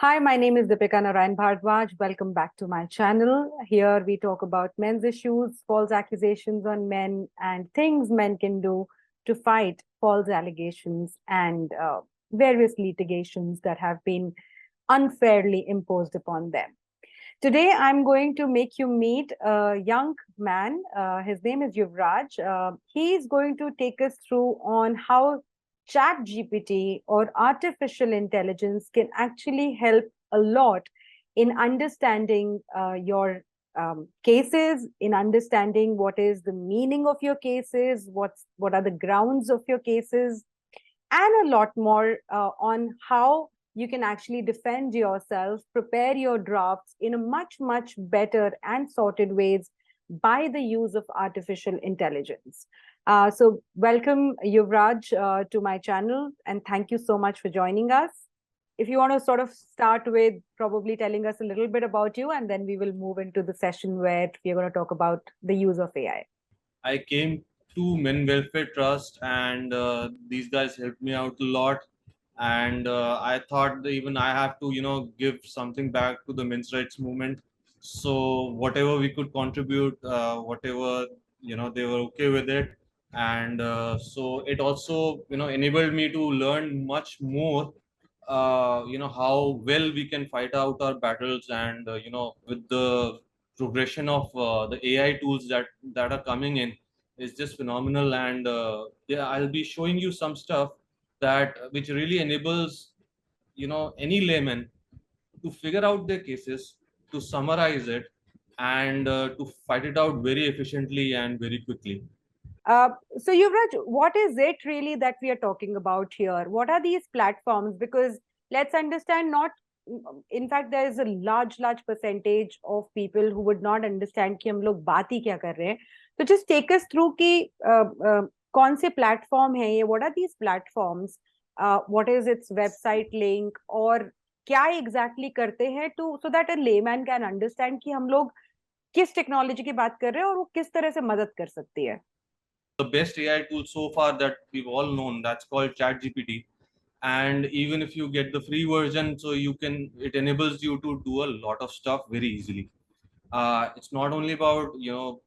Hi, my name is Deepika Narayan Bhardwaj. Welcome back to my channel. Here we talk about men's issues, false accusations on men, and things men can do to fight false allegations and various litigations that have been unfairly imposed upon them. Today, I'm going to make you meet a young man. His name is Yuvraj. He's going to take us through on how ChatGPT or artificial intelligence can actually help a lot in understanding your cases, in understanding what is the meaning of your cases, what are the grounds of your cases, and a lot more on how you can actually defend yourself, prepare your drafts in a much, much better and sorted ways by the use of artificial intelligence. So welcome, Yuvraj, to my channel, and thank you so much for joining us. If you want to sort of start with probably telling us a little bit about you, and then we will move into the session where we're going to talk about the use of AI. I came to Men Welfare Trust, and these guys helped me out a lot. And I thought that even I have to, give something back to the men's rights movement. So whatever we could contribute, whatever they were okay with it, and so it also, enabled me to learn much more. How well we can fight out our battles, and with the progression of the AI tools that are coming in is just phenomenal. And yeah, I'll be showing you some stuff that which really enables any layman to figure out their cases, to summarize it, and to fight it out very efficiently and very quickly. So, Yuvraj, what is it really that we are talking about here? What are these platforms? Because let's understand, not in fact, there is a large percentage of people who would not understand कि हम लोग बात ही क्या कर रहे हैं. So, just take us through कि कौन से platform है ये? What are these platforms? What is its website link? और क्या exactly करते हैं to so that a layman can understand कि हम लोग किस टेक्नोलॉजी की बात कर रहे हैं और वो किस तरह से मदद कर सकती है. The best AI tool so far that we've all known, that's called ChatGPT. And even if you get the free version, so it enables you to do a lot of stuff very easily. It's not only about your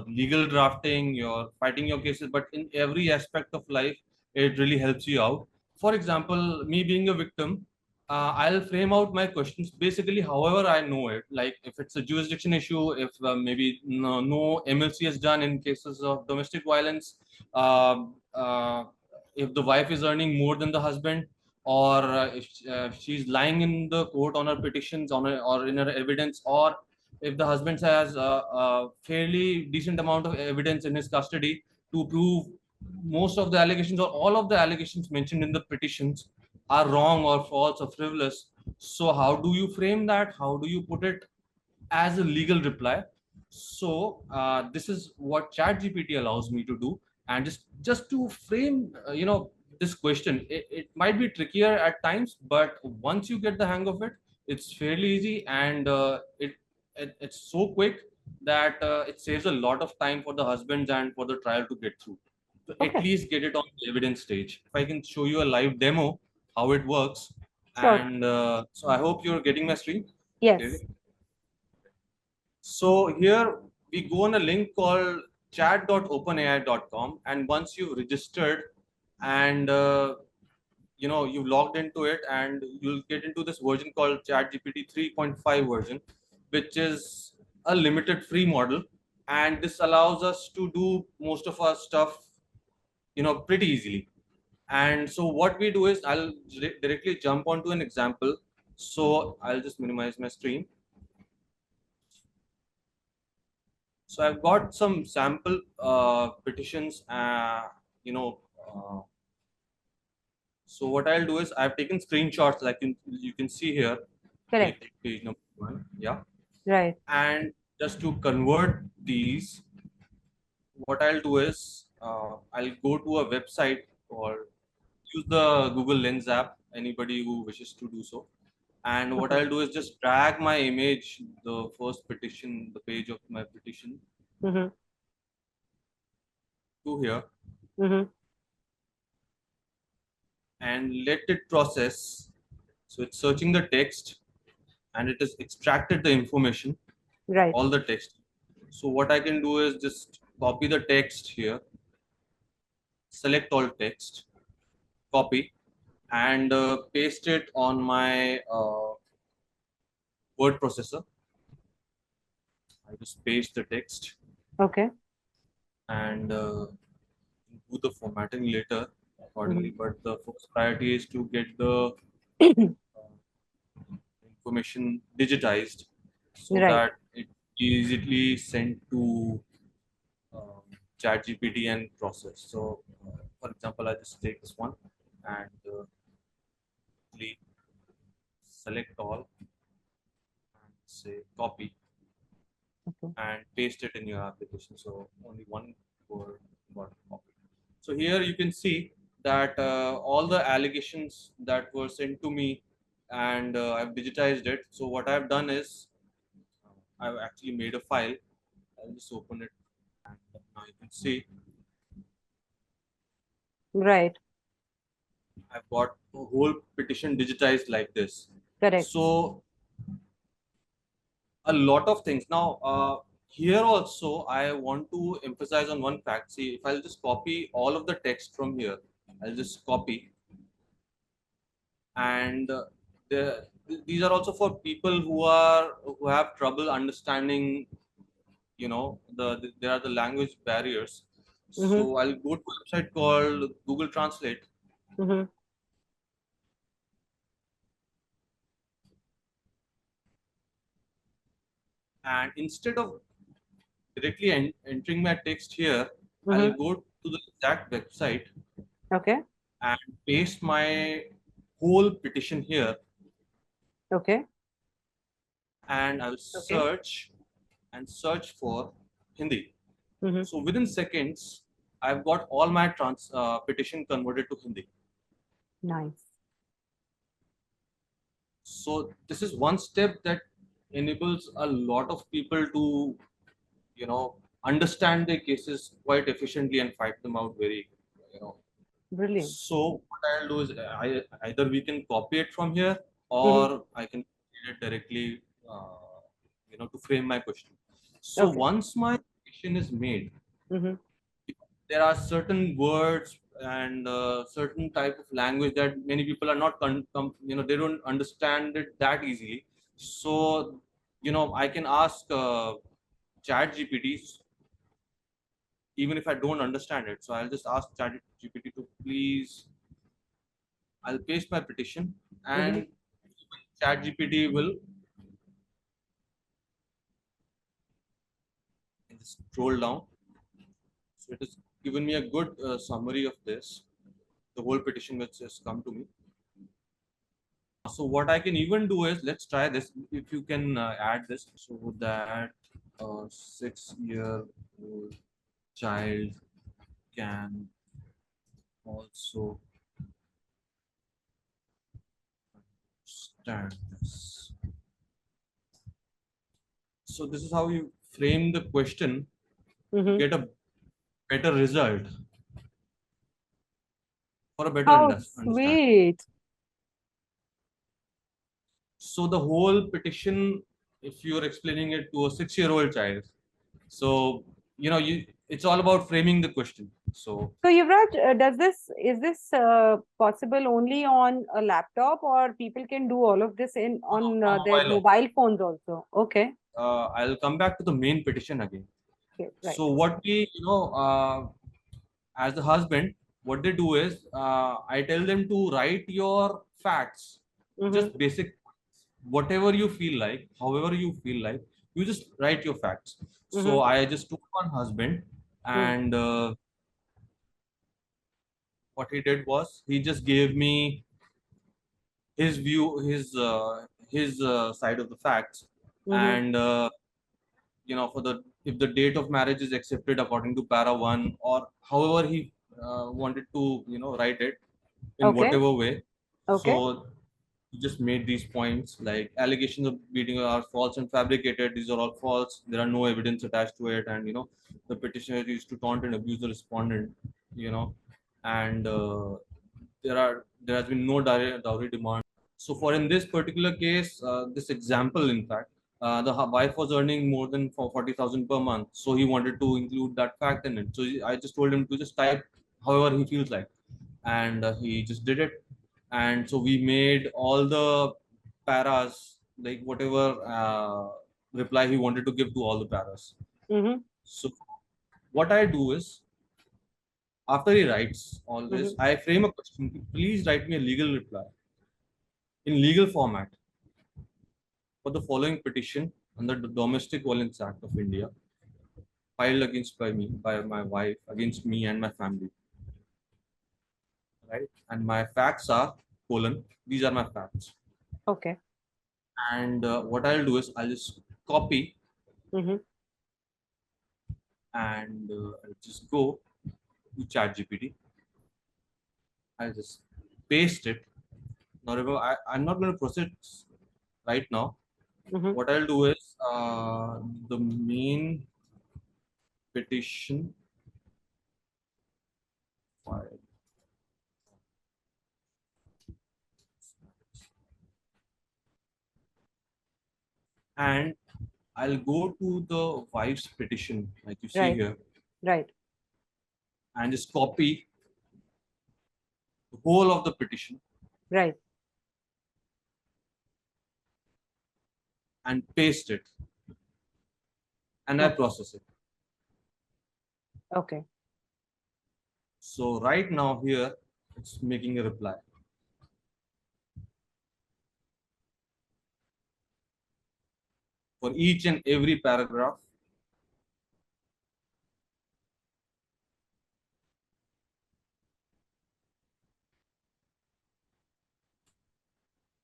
legal drafting, your fighting your cases, but in every aspect of life, it really helps you out. For example, me being a victim, I'll frame out my questions basically however I know it. Like if it's a jurisdiction issue, if maybe no MLC is done in cases of domestic violence, uh, uh, if the wife is earning more than the husband, or if she's lying in the court on her petitions or in her evidence, or if the husband has a fairly decent amount of evidence in his custody to prove most of the allegations or all of the allegations mentioned in the petitions are wrong or false or frivolous. So how do you frame that? How do you put it as a legal reply? So this is what ChatGPT allows me to do. And just to frame, this question, it might be trickier at times, but once you get the hang of it, it's fairly easy, and it's so quick that it saves a lot of time for the husbands and for the trial to get through. So at Okay, least get it on the evidence stage. If I can show you a live demo how it works, sure. and so I hope you're getting my screen Yes. clearly. So here we go on a link called chat.openai.com, and once you've registered and you've logged into it, and you'll get into this version called ChatGPT 3.5 version, which is a limited free model, and this allows us to do most of our stuff pretty easily. And so what we do is I'll directly jump onto an example. So I'll just minimize my screen. So I've got some sample petitions. So what I'll do is I've taken screenshots, like you can see here. Correct. Page number 1, yeah. Right. And just to convert these, what I'll do is I'll go to a website, or use the Google Lens app. Anybody who wishes to do so. And what Okay. I'll do is just drag my image, the first petition, the page of my petition, Mm-hmm. to here, Mm-hmm. and let it process. So it's searching the text and it has extracted the information, Right. all the text. So what I can do is just copy the text here, select all text, copy, and paste it on my word processor. I just paste the text Okay. and do the formatting later accordingly. Mhm. But the first priority is to get the information digitized so Right. that it easily sent to um, ChatGPT and process. So, for example, I just take this one and quickly select all and say copy Okay. and paste it in your application. So only one word got copied. So here you can see that all the allegations that were sent to me and I've digitized it. So what I've done is I've actually made a file. I'll just open it and now you can see Right. I've got a whole petition digitized like this. Correct. So a lot of things. Now, here also, I want to emphasize on one fact. See, if I'll just copy all of the text from here, I'll just copy, and these are also for people who have trouble understanding. There are the language barriers. Mm-hmm. So I'll go to a website called Google Translate, Mm-hmm. and instead of directly entering my text here, I'll Mm-hmm. go to the exact website Okay. and paste my whole petition here Okay. and I'll Okay. search for Hindi. Mm-hmm. So within seconds, I've got all my petition converted to Hindi. Nice. So this is one step that enables a lot of people to, understand their cases quite efficiently and fight them out very, you know, Brilliant. So what I'll do is either we can copy it from here Mm-hmm. or I can read it directly, to frame my question. So Okay. once my question is made, Mm-hmm. there are certain words and certain type of language that many people are not, they don't understand it that easily. So, I can ask Chat GPT even if I don't understand it. So I'll just ask Chat GPT to please I'll paste my petition Mm-hmm. and ChatGPT will scroll down. So it has given me a good summary of this, the whole petition which has come to me. So what I can even do is, let's try this. If you can add this so that a 6-year-old child can also understand this. So this is how you frame the question to Mm-hmm. get a better result for a better How understanding. sweet. So the whole petition, if you're explaining it to a 6-year-old child, so it's all about framing the question. So So, Yuvraj, is this possible only on a laptop, or people can do all of this in on from their mobile, mobile phones also? Okay. I'll come back to the main petition again. Okay. Right. So what we, as a husband, what they do is, I tell them to write your facts, Mm-hmm. just basic, whatever you feel like, however you feel like, you just write your facts. So Mm-hmm. I just took one husband and what he did was he just gave me his view, his side of the facts, Mm-hmm. and for the if the date of marriage is accepted according to para one or however he wanted to write it in Okay. whatever way. Okay. So he just made these points like allegations of beating are false and fabricated. These are all false. There are no evidence attached to it, and the petitioner used to taunt and abuse the respondent. You know, and there has been no dowry demand. So for in this particular case, this example, in fact, wife was earning more than 40,000 per month. So he wanted to include that fact in it. So I just told him to just type however he feels like. And he just did it. And so we made all the paras, like whatever reply he wanted to give to all the paras. Mm-hmm. So what I do is, after he writes all this, Mm-hmm. I frame a question. Please write me a legal reply in legal format for the following petition under the Domestic Violence Act of India, filed against by my wife, against me and my family. Right? And my facts are colon. These are my facts. Okay. And what I'll do is I'll just copy Mm-hmm. and I'll just go to ChatGPT. I'll just paste it. Now remember, I'm not going to proceed right now. Mm-hmm. What I'll do is the main petition file. And I'll go to the wife's petition, like you see Right. here, Right. and just copy the whole of the petition Right. and paste it, and I Okay. process it. Okay. So right now here, it's making a reply. For each and every paragraph,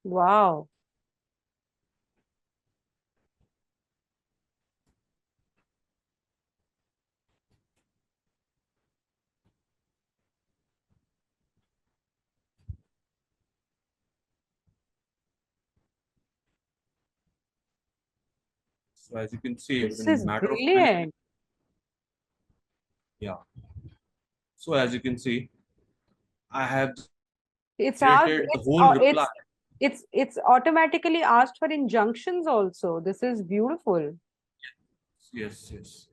Wow. so as you can see, This within is matter of minutes, brilliant. yeah. So as you can see, I have It's asked, generated the whole reply. it's automatically asked for injunctions also. This is beautiful. Yes, yes.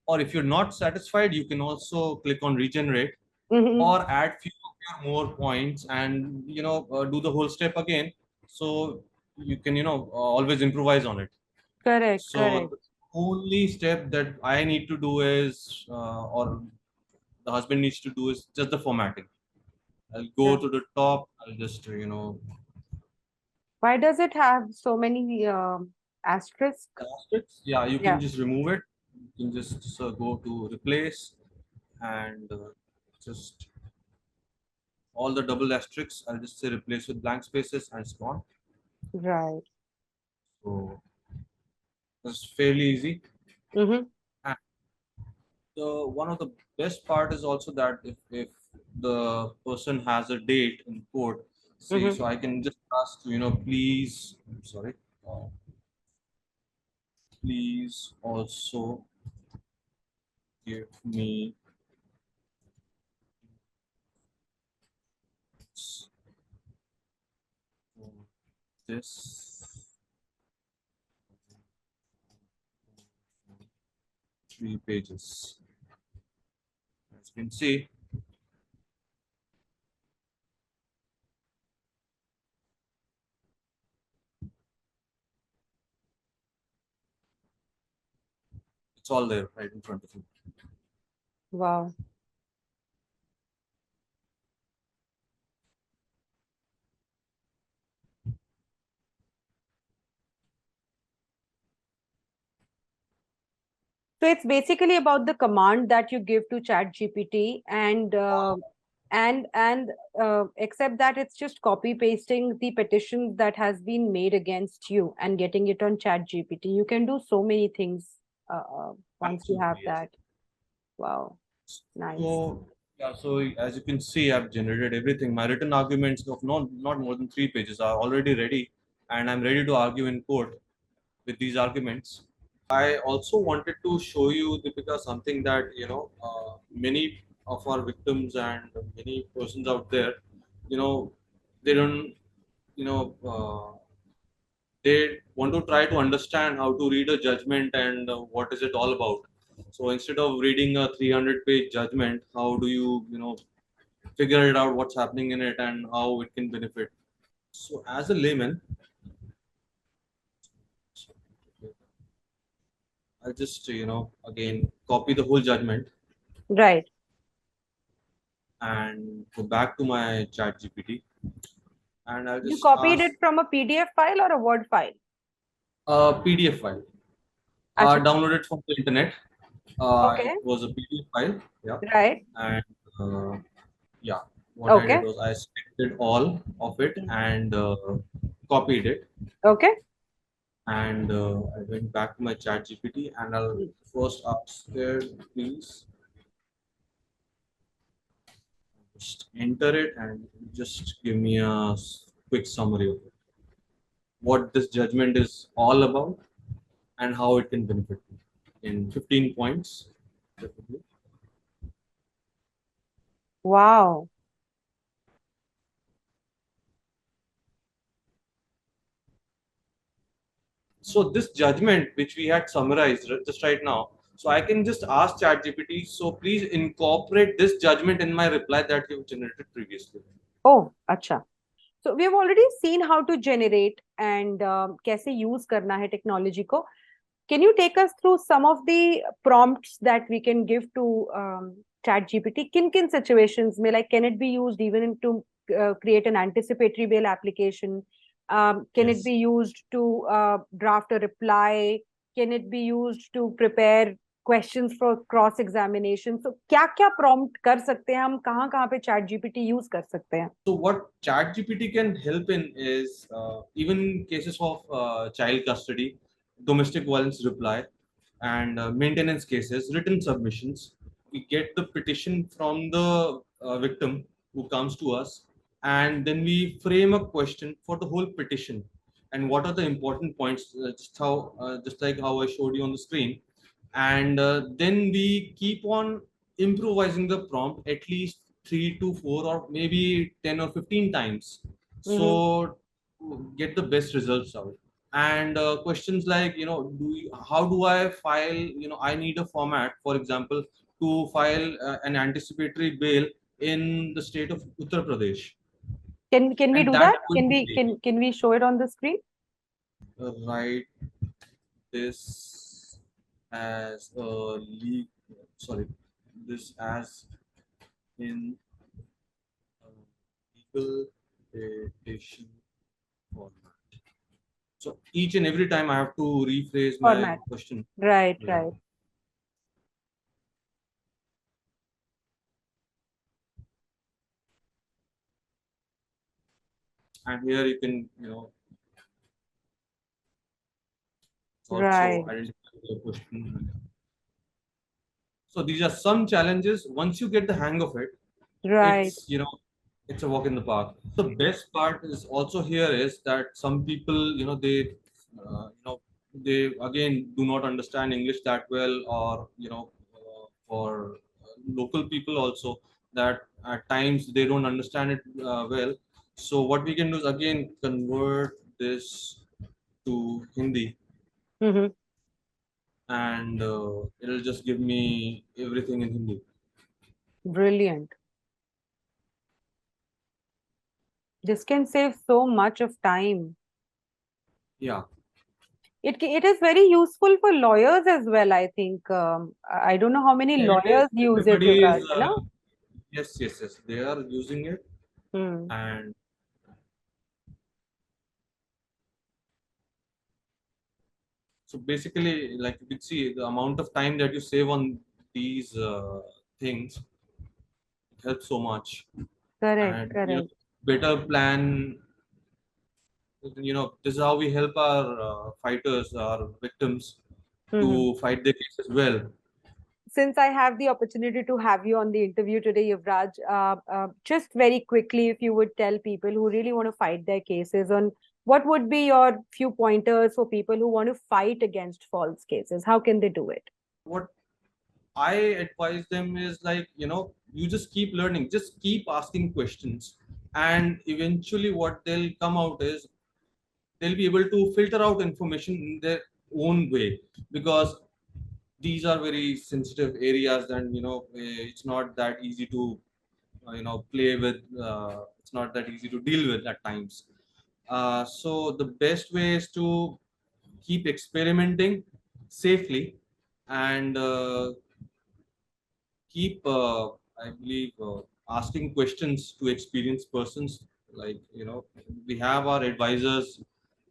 Or if you're not satisfied, you can also click on regenerate Mm-hmm. or add few of your more points and do the whole step again. So you can always improvise on it. Correct. So Correct. the only step that I need to do is, or the husband needs to do, is just the formatting. I'll go Yeah. to the top. I'll just Why does it have so many asterisks? asterisks. Yeah, you can Yeah. just remove it. You can just go to replace and just all the double asterisks. I'll just say replace with blank spaces and it's gone. Right. So it's fairly easy. Mm-hmm. And the one of the best part is also that if the person has a date in court, see, Mm-hmm. so I can just ask, please, I'm sorry, uh, please also give me this 3 pages. As you can see, it's all there right in front of you. Wow. So it's basically about the command that you give to ChatGPT, and except that it's just copy pasting the petition that has been made against you and getting it on ChatGPT. You can do so many things once you have Absolutely, yes. that. Wow, nice. So yeah, so as you can see, I've generated everything. My written arguments of not more than 3 pages are already ready, and I'm ready to argue in court with these arguments. I also wanted to show you, Deepika, something that many of our victims and many persons out there, you know, they don't. you know, they want to try to understand how to read a judgment and what is it all about. So instead of reading a 300-page judgment, how do you know, figure it out what's happening in it and how it can benefit. So as a layman, I'll just, again, copy the whole judgment Right. and go back to my chat GPT, and I'll You just copied ask it from a PDF file or a Word file? a PDF file. Acha. Download it from the internet. It Okay. was a PDF file. Yeah. Right. And yeah, what I did Okay. was I selected all of it and copied it. Okay. And I went back to my chat GPT and I'll first ask there, please just enter it and just give me a quick summary of it. What this judgment is all about and how it can benefit me in 15 points. Wow. So this judgment which we had summarized just right now, so I can just ask ChatGPT, so please incorporate this judgment in my reply that you've generated previously. Oh, acha. So we have already seen how to generate and कैसे use करना है technology को. Can you take us through some of the prompts that we can give to ChatGPT? Kin situations may, like, can it be used even to create an anticipatory bail application? Can it Yes. be used to draft a reply? Can it be used to prepare questions for cross examination? So क्या क्या prompt कर सकते हैं हम, कहाँ पे ChatGPT use कर सकते हैं? So what ChatGPT can help in is even in cases of child custody, domestic violence reply, and maintenance cases, written submissions. We get the petition from the victim who comes to us, and then we frame a question for the whole petition. And what are the important points? Just like how I showed you on the screen, and then we keep on improvising the prompt at least 3 to 4 or maybe 10 or 15 times, Mm-hmm. so get the best results out. And questions like, how do I file, I need a format, for example, to file an anticipatory bail in the state of Uttar Pradesh, Can we and do that that? will take, Can we show it on the screen? write this as a sorry, this as in legal petition format. So each and every time I have to rephrase my Format. question. Right, Yeah. right. And here you can, also Right, identify the question. So these are some challenges. Once you get the hang of it, right. it's a walk in the park. The best part is also here is that some people, they again do not understand English that well, or for local people also, that at times they don't understand it well. So what we can do is again convert this to Hindi, Mm-hmm. and it'll just give me everything in Hindi. Brilliant. This can save so much of time. Yeah. It is very useful for lawyers as well, I think. I don't know how many Yeah, it is. lawyers use it, Everybody is, Yuvraj, you know? yes, yes, yes. They are using it, Hmm. and so basically, like you can see, the amount of time that you save on these things, it helps so much. Correct, And correct. better plan. This is how we help our fighters, our victims, Mm-hmm. to fight their cases well. Since I have the opportunity to have you on the interview today, Yuvraj, just very quickly, if you would tell people who really want to fight their cases on what would be your few pointers for people who want to fight against false cases, how can they do it? What I advise them is, like, you just keep learning, just keep asking questions, and eventually what they'll come out is they'll be able to filter out information in their own way, because these are very sensitive areas, and it's not that easy to play with. It's not that easy to deal with at times. So the best way is to keep experimenting safely, and keep I believe asking questions to experienced persons. Like, we have our advisors,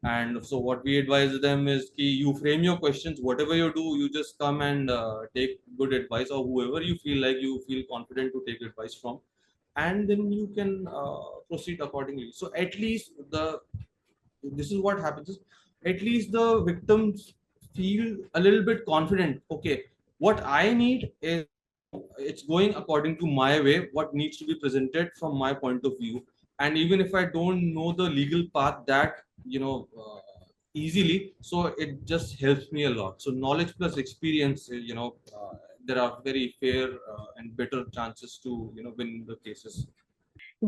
and so what we advise them is ki you frame your questions. Whatever you do, you just come and take good advice, or whoever you feel like you feel confident to take advice from, and then you can proceed accordingly. So at least this is what happens is, at least the victims feel a little bit confident. Okay, what I need is, it's going according to my way, what needs to be presented from my point of view. And even if I don't know the legal path that easily, so it just helps me a lot. So knowledge plus experience, there are very fair and better chances to win the cases.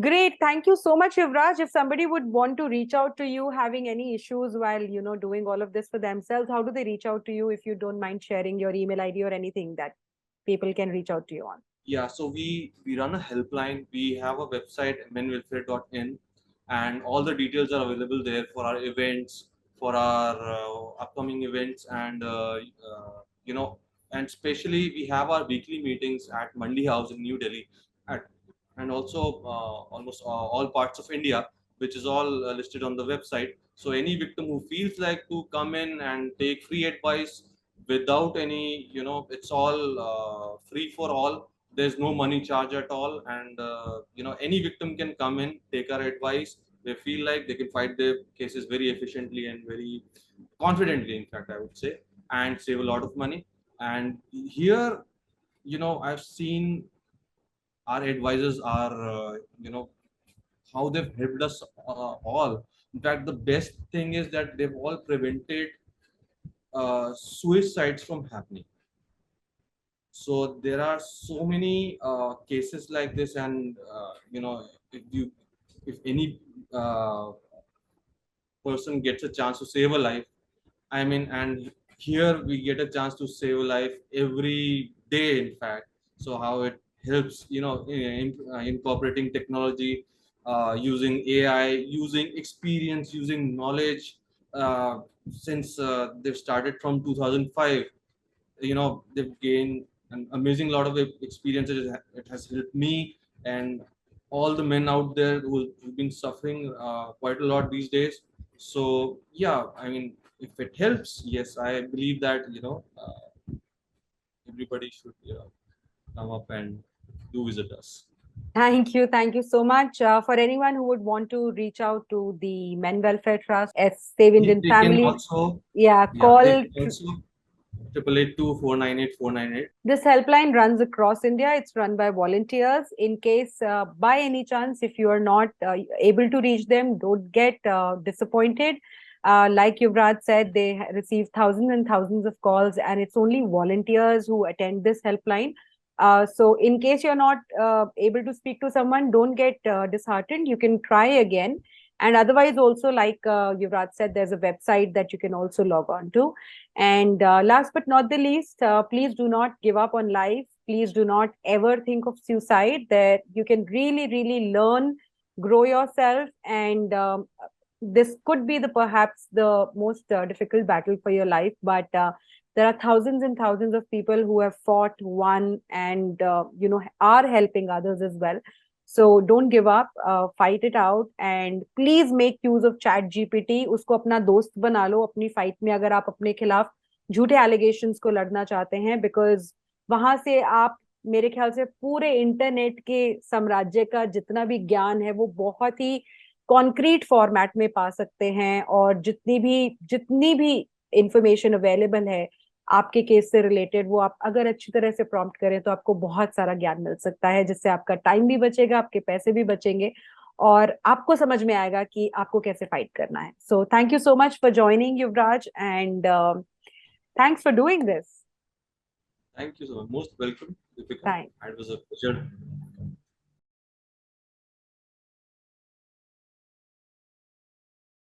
Great. Thank you so much, Yuvraj. If somebody would want to reach out to you having any issues while, doing all of this for themselves, how do they reach out to you, if you don't mind sharing your email ID or anything that people can reach out to you on? Yeah, so we run a helpline. We have a website, menwelfare.in, and all the details are available there for our events, for our upcoming events, and and especially we have our weekly meetings at Mandi House in New Delhi, at, and also almost all parts of India, which is all listed on the website. So any victim who feels like to come in and take free advice without any, it's all free for all. There's no money charge at all, and any victim can come in, take our advice. They feel like they can fight their cases very efficiently and very confidently, in fact, I would say, and save a lot of money. And here, I've seen our advisors are how they've helped us all. In fact, the best thing is that they've all prevented suicides from happening. So there are so many cases like this, and if any person gets a chance to save a life, I mean, and here we get a chance to save a life every day, in fact. So how it helps, incorporating technology, using AI, using experience, using knowledge. Since they've started from 2005, they've gained an amazing lot of experiences. It has helped me and all the men out there who've been suffering quite a lot these days. So yeah, I mean, if it helps, yes, I believe that everybody should come up and do visit us. Thank you. Thank you so much. For anyone who would want to reach out to the Men Welfare Trust, as Save Indian They can Families, also, yeah, yeah, they call. can also 888-498-498. This helpline runs across India. It's run by volunteers. In case, by any chance, if you are not able to reach them, don't get disappointed. Like Yuvraj said, they receive thousands and thousands of calls, and it's only volunteers who attend this helpline. So, in case you're not able to speak to someone, don't get disheartened. You can try again. And otherwise, also, like Yuvraj said, there's a website that you can also log on to. And last but not the least, please do not give up on life. Please do not ever think of suicide. That you can really, really learn, grow yourself, and this could be the perhaps the most difficult battle for your life. But there are thousands and thousands of people who have fought, won, and are helping others as well. So don't give up, fight it out, and please make use of chat GPT. उसको अपना दोस्त बना लो अपनी fight में, अगर आप अपने खिलाफ झूठे एलिगेशंस को लड़ना चाहते हैं, बिकॉज वहां से आप मेरे ख्याल से पूरे इंटरनेट के साम्राज्य का जितना भी ज्ञान है वो बहुत ही कॉन्क्रीट फॉर्मेट में पा सकते हैं, और जितनी भी इंफॉर्मेशन अवेलेबल है आपके केस से रिलेटेड, वो आप अगर अच्छी तरह से प्रॉम्प्ट करें तो आपको बहुत सारा ज्ञान मिल सकता है, जिससे आपका टाइम भी बचेगा, आपके पैसे भी बचेंगे, और आपको समझ में आएगा कि आपको कैसे फाइट करना है. So thank you so much for joining, Yuvraj, and thanks for doing this. Thank you so much. Most welcome, Deepika. Thanks. It was a pleasure